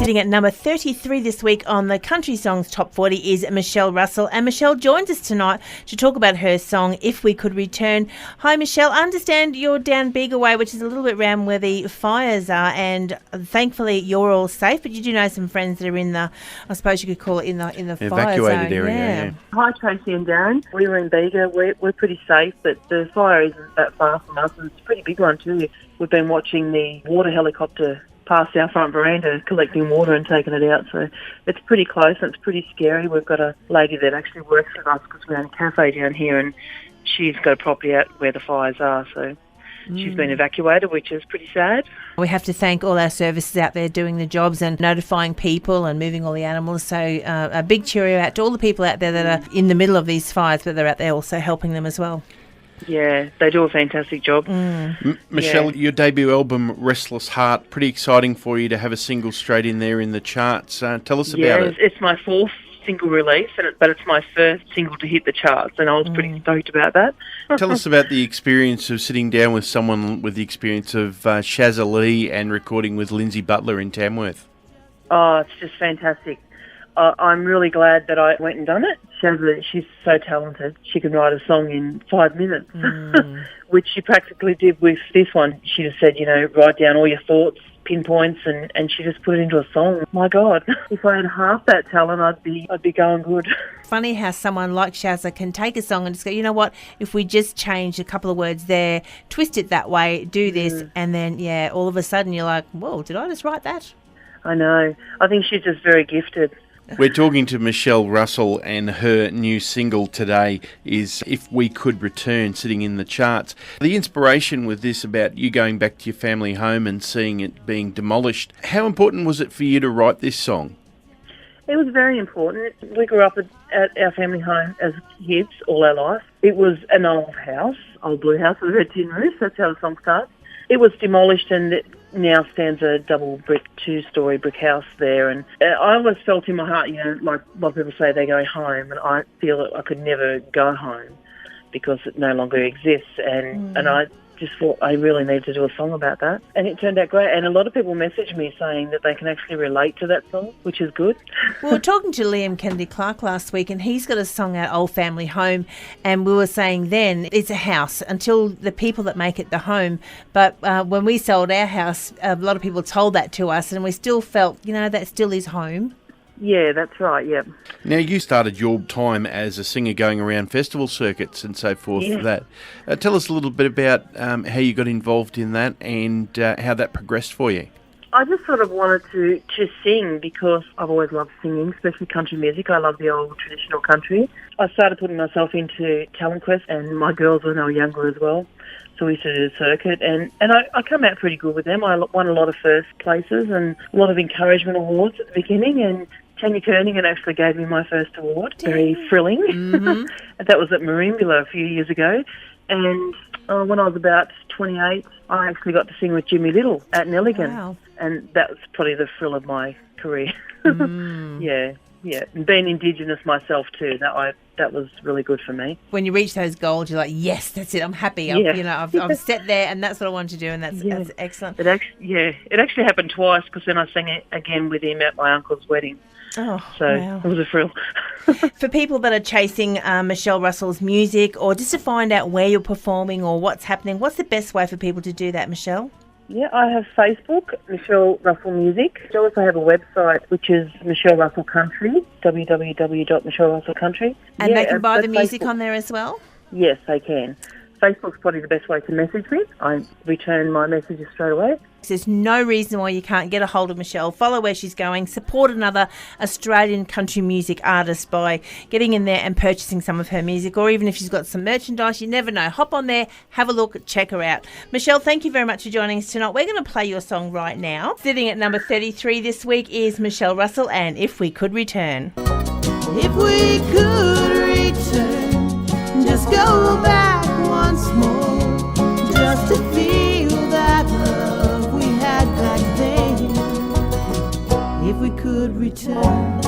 Sitting at number 33 this week on the Country Songs Top 40 is Michelle Russell. And Michelle joins us tonight to talk about her song, If We Could Return. Hi, Michelle. I understand you're down Bega Way, which is a little bit around where the fires are, and thankfully you're all safe, but you do know some friends that are in the, I suppose you could call it in the evacuated fire zone. area. Yeah. Hi, Tracy and Darren. We were in Bega. We're pretty safe, but the fire isn't that far from us, and it's a pretty big one too. We've been watching the water helicopter past our front veranda collecting water and taking it out, so it's pretty close and it's pretty scary. We've got a lady that actually works with us because we own a cafe down here, and she's got a property out where the fires are, so she's been evacuated, which is pretty sad. We have to thank all our services out there doing the jobs and notifying people and moving all the animals. So a big cheerio out to all the people out there that are in the middle of these fires, but they're out there also helping them as well. Yeah, they do a fantastic job. Michelle, your debut album, Restless Heart, pretty exciting for you to have a single straight in there in the charts. Tell us about it. It's my fourth single release, but it's my first single to hit the charts, and I was pretty stoked about that. Tell us about the experience of sitting down with someone with the experience of Shazza Lee and recording with Lindsay Butler in Tamworth. Oh, it's just fantastic. I'm really glad that I went and done it. Shazza, she's so talented. She can write a song in 5 minutes, which she practically did with this one. She just said, write down all your thoughts, pinpoints, and she just put it into a song. My God, if I had half that talent, I'd be going good. Funny how someone like Shazza can take a song and just go, you know what, if we just change a couple of words there, twist it that way, do this, and then, all of a sudden you're like, whoa, did I just write that? I know. I think she's just very gifted. We're talking to Michelle Russell, and her new single today is If We Could Return, sitting in the charts. The inspiration with this about you going back to your family home and seeing it being demolished, how important was it for you to write this song? It was very important. We grew up at our family home as kids all our life. It was an old house, old blue house with a tin roof. That's how the song starts. It was demolished, and it now stands a double brick, 2-story brick house there. And I always felt in my heart, like a lot of people say they go home, and I feel that I could never go home because it no longer exists. And I just thought I really need to do a song about that. And it turned out great. And a lot of people message me saying that they can actually relate to that song, which is good. We were talking to Liam Kennedy-Clark last week, and he's got a song out, Old Family Home, and we were saying then it's a house until the people that make it the home. But when we sold our house, a lot of people told that to us, and we still felt, that still is home. Yeah, that's right, yeah. Now, you started your time as a singer going around festival circuits and so forth for that. Tell us a little bit about how you got involved in that and how that progressed for you. I just sort of wanted to sing because I've always loved singing, especially country music. I love the old traditional country. I started putting myself into Talent Quest, and my girls when they were younger as well. So we used to do the circuit, and I come out pretty good with them. I won a lot of first places and a lot of encouragement awards at the beginning, and Tanya Kernigan actually gave me my first award. Very thrilling. That was at Marimbula a few years ago. And when I was about 28, I actually got to sing with Jimmy Little at Nelligan. Wow. And that was probably the thrill of my career. Yeah. And being Indigenous myself too, that was really good for me. When you reach those goals, you're like, yes, that's it, I'm happy. I've set there, and that's what I wanted to do, and that's excellent. It actually happened twice, because then I sang it again with him at my uncle's wedding. Oh, so wow. It was a thrill. For people that are chasing Michelle Russell's music, or just to find out where you're performing or what's happening, what's the best way for people to do that, Michelle? Yeah, I have Facebook, Michelle Russell Music. I also have a website, which is Michelle Russell Country, www.michellerussellcountry. And they can buy the music on there as well? Yes, they can. Facebook's probably the best way to message me. I return my messages straight away. There's no reason why you can't get a hold of Michelle, follow where she's going, support another Australian country music artist by getting in there and purchasing some of her music, or even if she's got some merchandise, you never know. Hop on there, have a look, check her out. Michelle, thank you very much for joining us tonight. We're going to play your song right now. Sitting at number 33 this week is Michelle Russell and If We Could Return. If we could return, just go back once more, just to feel that love we had back then. If we could return.